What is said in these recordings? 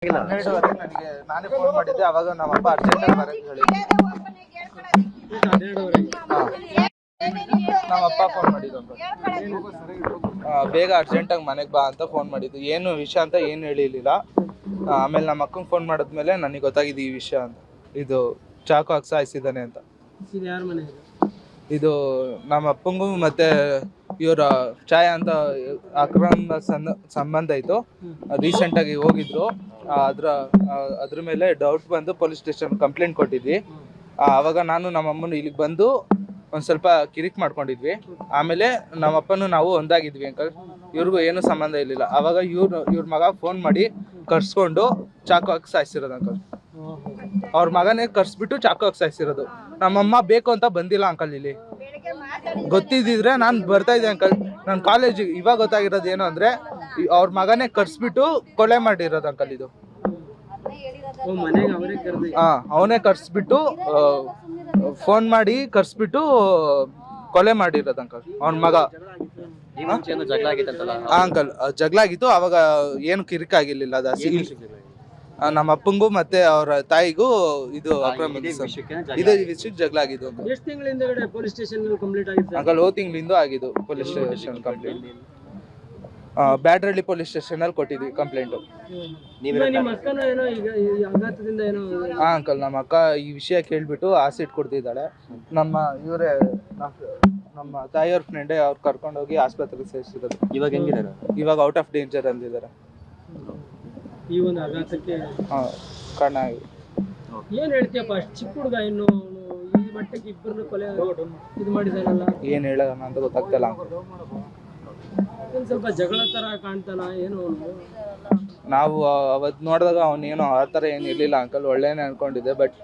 12ವರೆಗೆ ನನಗೆ ನಾನೇ ಫೋನ್ ಮಾಡಿದ್ದೆ. ಅವಾಗ ನಮ್ಮಪ್ಪ ಅರ್ಜೆಂಟಾಗಿ ಬರಕ್ಕೆ ಹೇಳಿ ನಮ್ಮಪ್ಪ ಫೋನ್ ಮಾಡಿದ್ದು ಬೇಗ ಅರ್ಜೆಂಟಾಗಿ ಮನೆಗೆ ಬಾ ಅಂತ ಫೋನ್ ಮಾಡಿದ್ದು. ಏನು ವಿಷಯ ಅಂತ ಏನು ಹೇಳಿರಲಿಲ್ಲ. ಆಮೇಲೆ ನಮ್ಮ ಅಕ್ಕಂಗೆ ಫೋನ್ ಮಾಡಿದ್ಮೇಲೆ ನನಗೆ ಗೊತ್ತಾಗಿದೆ ಈ ವಿಷಯ ಅಂತ. ಇದು ಚಾಕು ಹಾಕಿ ಸಾಯಿಸಿದ್ದಾನೆ ಅಂತ. ಇದು ನಮ್ಮ ಅಪ್ಪಂಗೂ ಮತ್ತೆ ಇವರ ಛಾಯಾ ಅಂತ ಅಕ್ರಮ ಸಂಬಂಧ ಇತ್ತು. ರೀಸೆಂಟಾಗಿ ಹೋಗಿದ್ರು. ಅದ್ರ ಮೇಲೆ ಡೌಟ್ ಬಂದು ಪೊಲೀಸ್ ಸ್ಟೇಷನ್ ಕಂಪ್ಲೇಂಟ್ ಕೊಟ್ಟಿದ್ವಿ. ಆವಾಗ ನಾನು ನಮ್ಮಮ್ಮನು ಇಲ್ಲಿಗೆ ಬಂದು ಒಂದು ಸ್ವಲ್ಪ ಕಿರಿಕ್ ಮಾಡ್ಕೊಂಡಿದ್ವಿ. ಆಮೇಲೆ ನಮ್ಮಪ್ಪನೂ ನಾವು ಒಂದಾಗಿದ್ವಿ ಅಂಕಲ್. ಇವ್ರಿಗೂ ಏನೂ ಸಂಬಂಧ ಇರಲಿಲ್ಲ. ಆವಾಗ ಇವ್ರ ಮಗ ಫೋನ್ ಮಾಡಿ ಕರ್ಸ್ಕೊಂಡು ಚಾಕು ಹಾಕಿ ಸಾಯಿಸಿರೋದು ಅಂಕಲ್. ಅವ್ರ ಮಗನೇ ಕರ್ಸ್ಬಿಟ್ಟು ಚಾಕು ಹಾಕಿ ಸಾಯಿಸಿರೋದು. ನಮ್ಮಮ್ಮ ಬೇಕು ಅಂತ ಬಂದಿಲ್ಲ ಅಂಕಲ್. ಇಲ್ಲಿ ಗೊತ್ತಿದ್ದಿದ್ರೆ ನಾನು ಬರ್ತಾ ಇದ್ದೆ ಅಂಕಲ್. ನಾನು ಕಾಲೇಜಿಗೆ ಇವಾಗ ಗೊತ್ತಾಗಿರೋದು ಏನು ಅಂದರೆ ಅವ್ರ ಮಗನೇ ಕರ್ಸ್ಬಿಟ್ಟು ಕೊಲೆ ಮಾಡಿರೋದು ಅಂಕಲ್. ಇದು ಅವನೇ ಕರ್ಸ್ಬಿಟ್ಟು ಫೋನ್ ಮಾಡಿ ಕರ್ಸ್ಬಿಟ್ಟು ಕೊಲೆ ಮಾಡಿರೋದು ಅಂಕಲ್. ಅವನ ಮಗ ಅಂಕಲ್ ಜಗಳ ಆಗಿತ್ತು. ಅವಾಗ ಏನು ಕಿರಿಕ ಆಗಿರ್ಲಿಲ್ಲ. ನಮ್ಮ ಅಪ್ಪಂಗೂ ಮತ್ತೆ ಅವರ ತಾಯಿಗೂ ಇದು ಅಕ್ರಮ ಇದೇ ವಿಷಯಕ್ಕೆ ಜಗಳ ಆಗಿದ್ದು ಅಂಕಲ್. ಹೋದ ತಿಂಗಳಿಂದ ಆಗಿದ್ದು police station complaint. Byadrahalli police station ಅಲ್ಲಿ ಕೊಟ್ಟಿದ್ವಿ ಕಂಪ್ಲೇಂಟ್. ಅಂಕಲ್ ನಮ್ಮ ಅಕ್ಕ ಈ ವಿಷಯ ಕೇಳ್ಬಿಟ್ಟು ಆಸಿಡ್ ಕೊಡ್ತಿದ್ದಾಳೆ. ನಮ್ಮ ತಾಯಿಯವ್ರ ಫ್ರೆಂಡೇ ಅವ್ರು ಕರ್ಕೊಂಡೋಗಿ ಆಸ್ಪತ್ರೆಗೆ ಸೇರಿಸಿರೋದು. ಇವಾಗ ಔಟ್ ಆಫ್ ಡೇಂಜರ್ ಅಂದಿದ್ದಾರೆ. ಈ ಒಂದು ಆಘಾತಕ್ಕೆ ಕಾರಣ ಆಗಿದೆ. ಏನ್ ಹೇಳ್ತೀಯಪ್ಪ, ಚಿಕ್ಕ ಹುಡುಗ ಇನ್ನು ಈ ಮಟ್ಟಕ್ಕೆ ಇಬ್ಬರನ್ನು ಕೊಲೆ ಇದು ಮಾಡಿದಾರಲ್ಲ, ಏನ್ ಹೇಳೋಣ ಅಂತ ಗೊತ್ತಾಗ್ತಿಲ್ಲ. ಒಂದ್ ಸ್ವಲ್ಪ ಜಗಳ ತರ ಕಾಣ್ತಾನ ಏನು? ನಾವು ಅವತ್ತು ನೋಡಿದಾಗ ಅವನೇನು ಆ ಥರ ಏನು ಇರಲಿಲ್ಲ ಅಂಕಲ್. ಒಳ್ಳೆನೇ ಅನ್ಕೊಂಡಿದ್ದೆ. ಬಟ್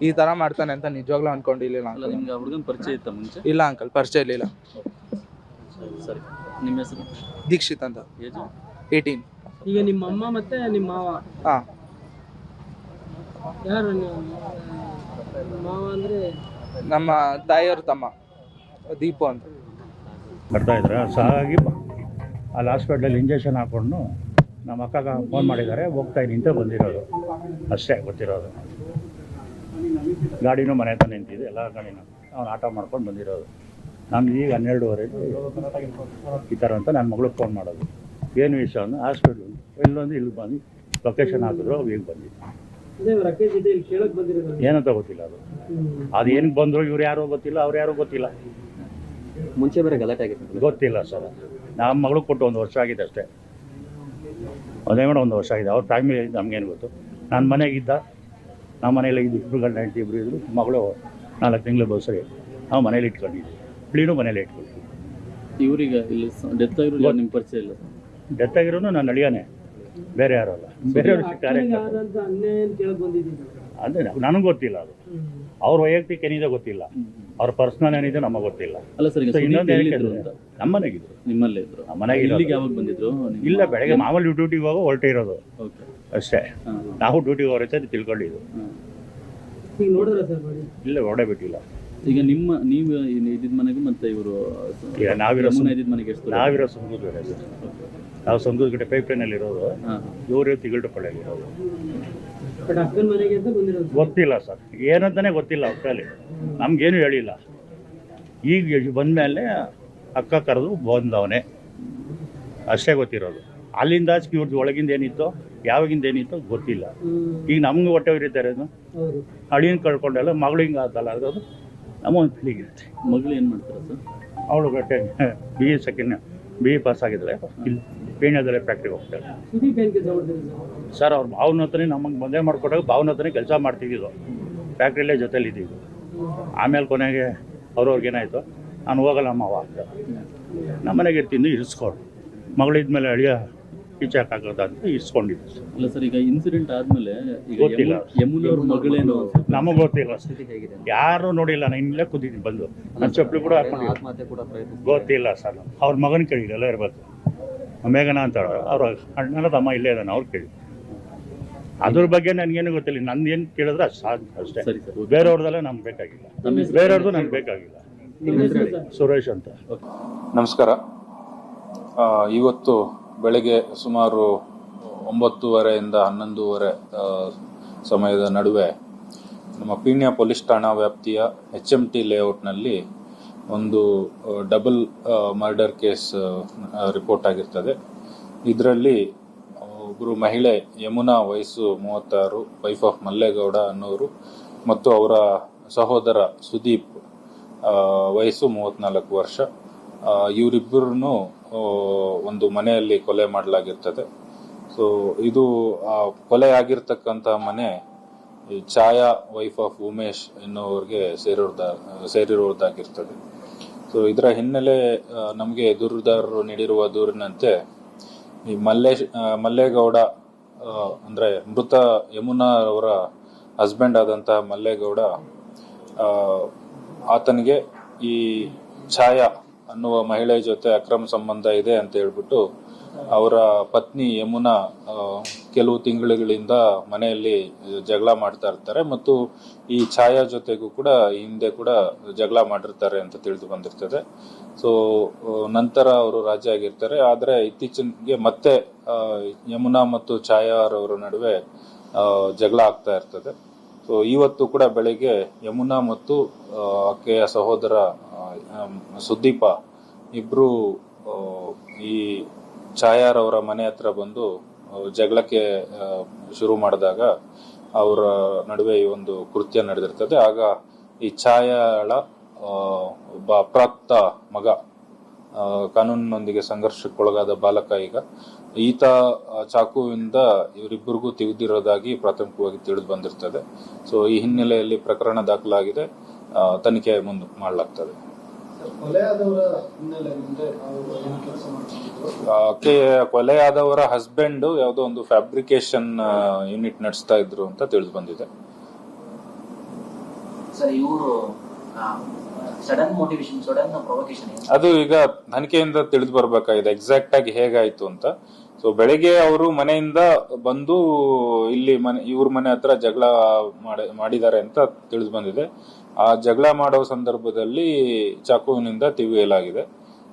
ಈ ಥರ ಮಾಡ್ತಾನೆ ಅಂತ ನಿಜವಾಗ್ಲೂ ಅನ್ಕೊಂಡಿರ್ಲಿಲ್ಲ ಅಂಕಲ್. ನಿಮ್ಗೆ ಹುಡುಗನ ಪರಿಚಯ ಇತ್ತ ಮುಂಚೆ? ಇಲ್ಲ ಅಂಕಲ್, ಪರಿಚಯ ಇರಲಿಲ್ಲ. ಸರಿ, ನಿಮ್ಮ ಹೆಸರು? ದೀಕ್ಷಿತ್ ಅಂತ. ಏಜು? 18. ಈಗ ನಿಮ್ಮ ಅಮ್ಮ ಮತ್ತೆ ನಿಮ್ಮ ಮಾವ? ಯಾರು ಮಾವ ಅಂದ್ರೆ? ನಮ್ಮ ತಾಯಿಯವ್ರ ತಮ್ಮ ದೀಪು ಅಂತ. ಬರ್ತಾ ಇದ್ರೆ ಸಾಗಿ ಅಲ್ಲಿ ಹಾಸ್ಪಿಟ್ಲಲ್ಲಿ ಇಂಜೆಕ್ಷನ್ ಹಾಕ್ಕೊಂಡು ನಮ್ಮ ಅಕ್ಕಗೆ ಫೋನ್ ಮಾಡಿದ್ದಾರೆ. ಹೋಗ್ತಾ ನಿಂತ ಬಂದಿರೋದು ಅಷ್ಟೇ ಗೊತ್ತಿರೋದು. ಗಾಡಿನೂ ಮನೆ ಹತ್ರ ನಿಂತಿದೆ, ಎಲ್ಲ ಗಾಡಿನೂ ಅವ್ನು ಆಟೋ ಮಾಡ್ಕೊಂಡು ಬಂದಿರೋದು. ನಮ್ಗೆ ಈಗ 12ವರೆಗೆ ಈ ಥರ ಅಂತ ನನ್ನ ಮಗಳಿಗೆ ಫೋನ್ ಮಾಡೋದು. ಏನು ವಿಷಯ ಅಂದ್ರೆ ಹಾಸ್ಪಿಟ್ಲು ಇಲ್ಲೊಂದು ಇಲ್ಲಿ ಬಂದು ಲೊಕೇಶನ್ ಹಾಕಿದ್ರು. ಅವು ಈಗ ಬಂದಿದ್ದು ಏನಂತ ಗೊತ್ತಿಲ್ಲ. ಅದು ಏನಕ್ಕೆ ಬಂದರು, ಇವ್ರು ಯಾರೋ ಗೊತ್ತಿಲ್ಲ, ಅವ್ರು ಯಾರೋ ಗೊತ್ತಿಲ್ಲ. ಮುಂಚೆ ಬೇರೆ ಗಲಾಟೆ ಆಗಿತ್ತು ಗೊತ್ತಿಲ್ಲ ಸರ್. ನಮ್ಮ ಮಗಳು ಕೊಟ್ಟು 1 ವರ್ಷ ಆಗಿದೆ ಅಷ್ಟೇ. ಅದೇ ಮೇಡಮ್ 1 ವರ್ಷ ಆಗಿದೆ. ಅವ್ರ ಫ್ಯಾಮಿಲಿ ನಮಗೇನು ಗೊತ್ತು. ನಾನು ಮನೆಗಿದ್ದ, ನಮ್ಮ ಮನೇಲಿ ಇಬ್ಬರು ಗಂಡ ಹೆಂಡತಿ ಇಬ್ಬರು ಇದ್ದರು. ಮಗಳು 4 ತಿಂಗಳು ಬಸ್ಸರಿ ನಾವು ಮನೇಲಿ ಇಟ್ಕೊಂಡಿದ್ವಿ. ಇಳಿನೂ ಮನೇಲಿ ಇಟ್ಕೊಳ್ತೀವಿ. ಇವ್ರಿಗೆ ಇಲ್ಲಿ ಡೆತ್ ಆಗಿರೋ ನಿಮ್ಮ ಪರಿಚಯ ಇಲ್ಲ? ಡೆತ್ ಆಗಿರೋನು ನಾನು ಅಳಿಯಾನೆ, ಬೇರೆ ಯಾರು ಅಲ್ಲ. ಬೇರೆಯವ್ರು ಸಿಗ್ತಾರೆ ಅಂದರೆ ನನಗೆ ಗೊತ್ತಿಲ್ಲ. ಅದು ಅವ್ರ ವೈಯಕ್ತಿಕ ಏನಿದೆ ಗೊತ್ತಿಲ್ಲ, ಅವ್ರ ಪರ್ಸನಲ್ ಏನಿದೆ ನಮಗೆ ಗೊತ್ತಿಲ್ಲ. ಅಲ್ಲ ಸರ್, ಇನ್ನೊಂದು ನಮ್ಮ ಮನೆಗಿದ್ರು. ನಿಮ್ಮಲ್ಲೇ ಇದ್ರು? ಮನೆಗೆ ಯಾವಾಗ ಬಂದಿದ್ರು? ಇಲ್ಲ, ಬೆಳಗ್ಗೆ ಮಾಮೂಲಿ ಡ್ಯೂಟಿಗೆ ಹೋಗೋ ಹೊರಟೆ ಇರೋದು ಅಷ್ಟೇ. ನಾವು ಡ್ಯೂಟಿಗೆ ಹೊರೈತೆ ತಿಳ್ಕೊಂಡಿದ್ದು. ಇಲ್ಲ, ಹೊರಡೆ ಬಿಟ್ಟಿಲ್ಲ. ಈಗ ನೀವು ಇದ್ದಿದ್ದ ಮನೆಗೆ ಮತ್ತೆ ಇವರು ನಾವಿರೋ ಮನೆಗೆ ನಾವಿರೋ ಸಂಗೂರು ಬೇರೆ ಸರ್. ನಾವು ಸಂಗೂರು ಕಡೆ ಪೈಪ್ ಲೈನಲ್ಲಿ ಇರೋದು, ಇವರು ತಿಗಲ್ಟಪಳ್ಳಿಯಲ್ಲಿರೋದು. ಗೊತ್ತಿಲ್ಲ ಸರ್, ಏನಂತಾನೆ ಗೊತ್ತಿಲ್ಲ. ಒಟ್ಟಲ್ಲಿ ನಮ್ಗೇನು ಹೇಳಿಲ್ಲ. ಈಗ ಬಂದಮೇಲೆ ಅಕ್ಕ ಕರೆದು ಬಂದವನೇ ಅಷ್ಟೇ ಗೊತ್ತಿರೋದು. ಅಲ್ಲಿಂದ ಇವ್ರದ್ದು ಒಳಗಿಂದ ಏನಿತ್ತು, ಯಾವಾಗಿಂದ ಏನಿತ್ತು ಗೊತ್ತಿಲ್ಲ. ಈಗ ನಮ್ಗೆ ಹೊಟ್ಟೆ ಉರಿತಾರೆ. ಅಳಿನ ಕಳ್ಕೊಂಡೆಲ್ಲ ಮಗಳು ಹಿಂಗೆ ಆತಲ್ಲ, ಅದು ನಮ್ಮ ಒಂದು ಫೀಲಿಂಗಿರುತ್ತೆ. ಮಗಳು ಏನು ಮಾಡ್ತಾರೆ ಸರ್? ಅವಳು ಗಟ್ಟೆ BE ಪಾಸ್ ಆಗಿದ್ದಾಳೆ. ಇಲ್ಲಿ ಪೇಣ್ಯದಲ್ಲೇ ಫ್ಯಾಕ್ಟ್ರಿಗೆ ಹೋಗ್ತಾಳೆ ಸರ್. ಅವ್ರ ಭಾವನ ಹತ್ರನೇ ನಮಗೆ ಮದುವೆ ಮಾಡಿಕೊಟ್ಟಾಗ ಭಾವನ ಹತ್ರನೇ ಕೆಲಸ ಮಾಡ್ತಿದ್ದಿದ್ದು. ಫ್ಯಾಕ್ಟ್ರಿಯಲ್ಲೇ ಜೊತೆಲಿದ್ದೀವಿ. ಆಮೇಲೆ ಕೊನೆಗೆ ಅವ್ರವ್ರಿಗೇನಾಯಿತು, ನಾನು ಹೋಗಲ್ಲ ಮಾವ ಅಂತ ನಮ್ಮ ಮನೆಗೆ ಇರ್ತೀನಿ. ಇರಿಸ್ಕೊಂಡು ಮಗಳಿದ್ಮೇಲೆ ಅಳಿಯ ಈಚೆ ಹಾಕೋದ ಅಂತ ಇರಿಸ್ಕೊಂಡಿದ್ದು ಸರ್. ಅಲ್ಲ ಸರ್, ಈಗ ಇನ್ಸಿಡೆಂಟ್ ಆದಮೇಲೆ ಗೊತ್ತಿಲ್ಲ. ಯಮುನವ್ರ ಮಗಳೇನು ನಮಗೆ ಗೊತ್ತಿಲ್ಲ. ಯಾರು ನೋಡಿಲ್ಲ. ನಾನು ಇಲ್ಲೇ ಕೂತಿದ್ದೀನಿ ಬಂದು. ನನ್ನ ಚಪ್ಪಲಿ ಕೂಡ ಹಾಕೊಂಡಿಲ್ಲ. ಗೊತ್ತಿಲ್ಲ ಸರ್. ಅವ್ರ ಮಗನ ಕೇಳಿಲ್ಲ, ಎಲ್ಲ ಇರಬೇಕು. ಮೇಘನ ಅಂತ ಅವ್ರ ಅಣ್ಣನ ತಮ್ಮ ಇಲ್ಲೇ ಇದ್ದಾನೆ, ಅವ್ರು ಕೇಳಿ. ಅದ್ರ ಬಗ್ಗೆ ನನಗೇನು ಗೊತ್ತಿಲ್ಲ. ನಂದೇನು ಕೇಳಿದ್ರೆ ಅಷ್ಟೇ. ಬೇರೆಯವ್ರದೆಲ್ಲ ನಮ್ಗೆ ಬೇಕಾಗಿಲ್ಲ. ಬೇರೆಯವ್ರದ್ದು ನನಗೆ ಬೇಕಾಗಿಲ್ಲ. ಸುರೇಶ್ ಅಂತ. ನಮಸ್ಕಾರ. ಇವತ್ತು ಬೆಳಗ್ಗೆ ಸುಮಾರು 9:30 11:30 ಸಮಯದ ನಡುವೆ ನಮ್ಮ ಪೀಣ್ಯ ಪೊಲೀಸ್ ಠಾಣಾ ವ್ಯಾಪ್ತಿಯ HMT ಲೇಔಟ್ನಲ್ಲಿ ಒಂದು ಡಬಲ್ ಮರ್ಡರ್ ಕೇಸ್ ರಿಪೋರ್ಟ್ ಆಗಿರ್ತದೆ. ಇದರಲ್ಲಿ ಒಬ್ಬರು ಮಹಿಳೆ ಯಮುನಾ ವಯಸ್ಸು 36, ವೈಫ್ ಆಫ್ ಮಲ್ಲೇಗೌಡ ಅನ್ನೋರು, ಮತ್ತು ಅವರ ಸಹೋದರ ಸುದೀಪ್ ವಯಸ್ಸು 34 ವರ್ಷ. ಇವರಿಬ್ಬರನ್ನು ಒಂದು ಮನೆಯಲ್ಲಿ ಕೊಲೆ ಮಾಡಲಾಗಿರ್ತದೆ. ಸೊ ಇದು ಕೊಲೆ ಆಗಿರ್ತಕ್ಕಂಥ ಮನೆ ಛಾಯಾ ವೈಫ್ ಆಫ್ ಉಮೇಶ್ ಎನ್ನುವರಿಗೆ ಸೇರಿರುವುದಾಗಿರ್ತದೆ. ಸೊ ಇದರ ಹಿನ್ನೆಲೆ ನಮಗೆ ದೂರುದಾರರು ನೀಡಿರುವ ದೂರಿನಂತೆ ಈ ಮಲ್ಲೇಗೌಡ ಅಂದ್ರೆ ಮೃತ ಯಮುನಾ ಅವರ ಹಸ್ಬೆಂಡ್ ಆದಂತಹ ಮಲ್ಲೇಗೌಡ, ಆತನಿಗೆ ಈ ಛಾಯಾ ಅನ್ನುವ ಮಹಿಳೆ ಜೊತೆ ಅಕ್ರಮ ಸಂಬಂಧ ಇದೆ ಅಂತ ಹೇಳ್ಬಿಟ್ಟು ಅವರ ಪತ್ನಿ ಯಮುನಾ ಕೆಲವು ತಿಂಗಳುಗಳಿಂದ ಮನೆಯಲ್ಲಿ ಜಗಳ ಮಾಡ್ತಾ ಇರ್ತಾರೆ, ಮತ್ತು ಈ ಛಾಯಾ ಜೊತೆಗೂ ಕೂಡ ಹಿಂದೆ ಕೂಡ ಜಗಳ ಮಾಡಿರ್ತಾರೆ ಅಂತ ತಿಳಿದು ಬಂದಿರ್ತದೆ. ಸೊ ನಂತರ ಅವರು ರಾಜಿ ಆಗಿರ್ತಾರೆ. ಆದ್ರೆ ಇತ್ತೀಚೆಗೆ ಮತ್ತೆ ಯಮುನಾ ಮತ್ತು ಛಾಯಾ ಅವರ ನಡುವೆ ಜಗಳ ಆಗ್ತಾ ಇರ್ತದೆ. ಸೊ ಇವತ್ತು ಕೂಡ ಬೆಳಿಗ್ಗೆ ಯಮುನಾ ಮತ್ತು ಆಕೆಯ ಸಹೋದರ ಸುದೀಪ ಇಬ್ರು ಈ ಛಾಯಾರವರ ಮನೆ ಹತ್ರ ಬಂದು ಜಗಳಕ್ಕೆ ಶುರು ಮಾಡಿದಾಗ ಅವರ ನಡುವೆ ಈ ಒಂದು ಕೃತ್ಯ ನಡೆದಿರ್ತದೆ. ಆಗ ಈ ಛಾಯಾಳ ಒಬ್ಬ ಅಪ್ರಾಪ್ತ ಮಗ, ಕಾನೂನಿನೊಂದಿಗೆ ಸಂಘರ್ಷಕ್ಕೊಳಗಾದ ಬಾಲಕ, ಈತ ಚಾಕುವಿಂದ ಇವರಿಬ್ಬರಿಗೂ ತಿವಿದಿರೋದಾಗಿ ಪ್ರಾಥಮಿಕವಾಗಿ ತಿಳಿದು ಬಂದಿರ್ತದೆ. ಸೊ ಈ ಹಿನ್ನೆಲೆಯಲ್ಲಿ ಪ್ರಕರಣ ದಾಖಲಾಗಿದೆ, ತನಿಖೆ ಮುಂದೆ ಮಾಡಲಾಗ್ತದೆ. ಕೊಲೆಯಾದವರ ಹಸ್ಬೆಂಡ್ ಯಾವುದೋ ಒಂದು ಫ್ಯಾಬ್ರಿಕೇಶನ್ ಯೂನಿಟ್ ನಡೆಸ್ತಾ ಇದ್ರು ಅಂತ ತಿಳಿದು ಬಂದಿದೆ. ಅದು ಈಗ ತನಿಖೆಯಿಂದ ತಿಳಿದು ಬರ್ಬೇಕಾಗಿದೆ ಎಕ್ಸಾಕ್ಟ್ ಆಗಿ ಹೇಗಾಯ್ತು ಅಂತ. ಸೊ ಬೆಳಿಗ್ಗೆ ಅವರು ಮನೆಯಿಂದ ಬಂದು ಇಲ್ಲಿ ಇವ್ರ ಮನೆ ಹತ್ರ ಜಗಳ ಮಾಡಿದ್ದಾರೆ ಅಂತ ತಿಳಿದು ಬಂದಿದೆ. ಆ ಜಗಳ ಮಾಡೋ ಸಂದರ್ಭದಲ್ಲಿ ಚಾಕುವಿನಿಂದ ತಿವಿಯಲಾಗಿದೆ.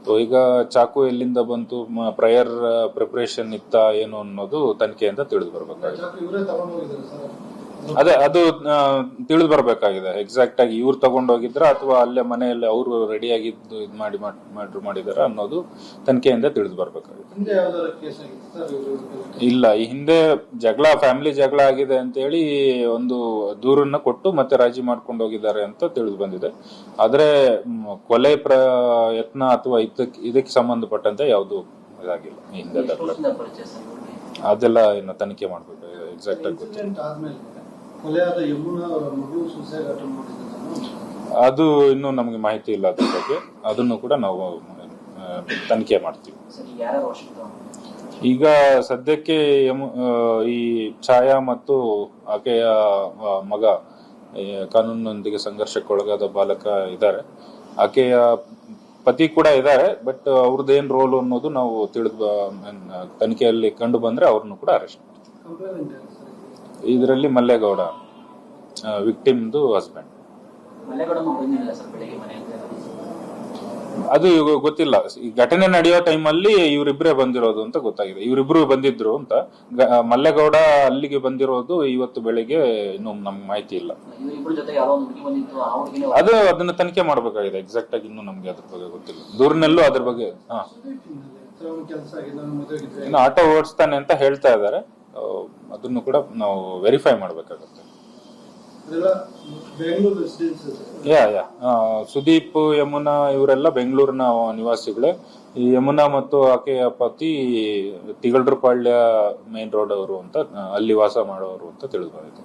ಸೊ ಈಗ ಚಾಕು ಎಲ್ಲಿಂದ ಬಂತು, ಪ್ರಯರ್ ಪ್ರಿಪರೇಷನ್ ಇತ್ತ ಏನು ಅನ್ನೋದು ತನಿಖೆಯಿಂದ ತಿಳಿದು ಬರ್ಬೇಕಾಗಿದೆ. ಅದೇ ಅದು ತಿಳಿದು ಬರ್ಬೇಕಾಗಿದೆ ಎಕ್ಸಾಕ್ಟ್ ಆಗಿ ಇವ್ರು ತಗೊಂಡೋಗಿದ್ರ ಅಥವಾ ಅಲ್ಲೇ ಮನೆಯಲ್ಲಿ ಅವರು ರೆಡಿ ಆಗಿದ್ದು ಇದು ಮಾಡಿದಾರ ಅನ್ನೋದು ತನಿಖೆಯಿಂದ ತಿಳಿದು ಬರ್ಬೇಕಾಗಿದೆ. ಇಲ್ಲ, ಈ ಹಿಂದೆ ಫ್ಯಾಮಿಲಿ ಜಗಳ ಆಗಿದೆ ಅಂತ ಹೇಳಿ ಒಂದು ದೂರನ್ನ ಕೊಟ್ಟು ಮತ್ತೆ ರಾಜಿ ಮಾಡ್ಕೊಂಡು ಹೋಗಿದ್ದಾರೆ ಅಂತ ತಿಳಿದು ಬಂದಿದೆ. ಆದ್ರೆ ಕೊಲೆ ಯತ್ನ ಅಥವಾ ಇದಕ್ಕೆ ಸಂಬಂಧಪಟ್ಟಂತೆ ಯಾವುದು ಇದಾಗಿಲ್ಲ. ಈ ಹಿಂದೆ ಅದೆಲ್ಲ ಇನ್ನು ತನಿಖೆ ಮಾಡ್ಬೇಕಾಗಿದೆ, ಎಕ್ಸಾಕ್ಟ್ ಆಗಿ ಗೊತ್ತಿಲ್ಲ. ಅದು ಇನ್ನೂ ನಮ್ಗೆ ಮಾಹಿತಿ ಇಲ್ಲ ಅದ್ರ ಬಗ್ಗೆ. ಅದನ್ನು ಕೂಡ ನಾವು ತನಿಖೆ ಮಾಡ್ತೀವಿ. ಈಗ ಸದ್ಯಕ್ಕೆ ಈ ಛಾಯಾ ಮತ್ತು ಆಕೆಯ ಮಗ ಕಾನೂನಿನೊಂದಿಗೆ ಸಂಘರ್ಷಕ್ಕೊಳಗಾದ ಬಾಲಕ ಇದ್ದಾರೆ. ಆಕೆಯ ಪತಿ ಕೂಡ ಇದ್ದಾರೆ. ಬಟ್ ಅವ್ರದ್ದೇನ್ ರೋಲ್ ಅನ್ನೋದು ನಾವು ತನಿಖೆಯಲ್ಲಿ ಕಂಡು ಬಂದ್ರೆ ಅವ್ರನ್ನು ಕೂಡ ಅರೆಸ್ಟ್ ಮಾಡ್ತೀವಿ. ಇದರಲ್ಲಿ ಮಲ್ಲೇಗೌಡ ವಿಕ್ಟಿಮ್ದು ಹಸ್ಬೆಂಡ್. ಅದು ಗೊತ್ತಿಲ್ಲ. ಈ ಘಟನೆ ನಡೆಯೋ ಟೈಮಲ್ಲಿ ಇವರಿಬ್ಬರೇ ಬಂದಿರೋದು ಅಂತ ಗೊತ್ತಾಗಿದೆ. ಇವರಿಬ್ರು ಬಂದಿದ್ರು ಅಂತ. ಮಲ್ಲೇಗೌಡ ಅಲ್ಲಿಗೆ ಬಂದಿರೋದು ಇವತ್ತು ಬೆಳಿಗ್ಗೆ ಇನ್ನೂ ನಮ್ಗೆ ಮಾಹಿತಿ ಇಲ್ಲ. ಅದನ್ನ ತನಿಖೆ ಮಾಡ್ಬೇಕಾಗಿದೆ ಎಕ್ಸಾಕ್ಟ್ ಆಗಿ. ಇನ್ನೂ ನಮ್ಗೆ ಅದ್ರ ಬಗ್ಗೆ ಗೊತ್ತಿಲ್ಲ. ದೂರಿನಲ್ಲೂ ಅದ್ರ ಬಗ್ಗೆ ಇನ್ನು ಆಟೋ ಓಡಿಸ್ತಾನೆ ಅಂತ ಹೇಳ್ತಾ ಇದ್ದಾರೆ. ಅದನ್ನು ಕೂಡ ನಾವು ವೆರಿಫೈ ಮಾಡ್ಬೇಕಾಗತ್ತೆ. ಸುದೀಪ್, ಯಮುನಾ ಇವರೆಲ್ಲ ಬೆಂಗಳೂರಿನ ನಿವಾಸಿಗಳೇ. ಈ ಯಮುನಾ ಮತ್ತು ಆಕೆಯ ಪತಿ ತಿಗಳರಪಾಳ್ಯ ಮೇನ್ ರೋಡ್ ಅವರು ಅಂತ, ಅಲ್ಲಿ ವಾಸ ಮಾಡೋರು ಅಂತ ತಿಳಿದು ಬಂದಿದೆ.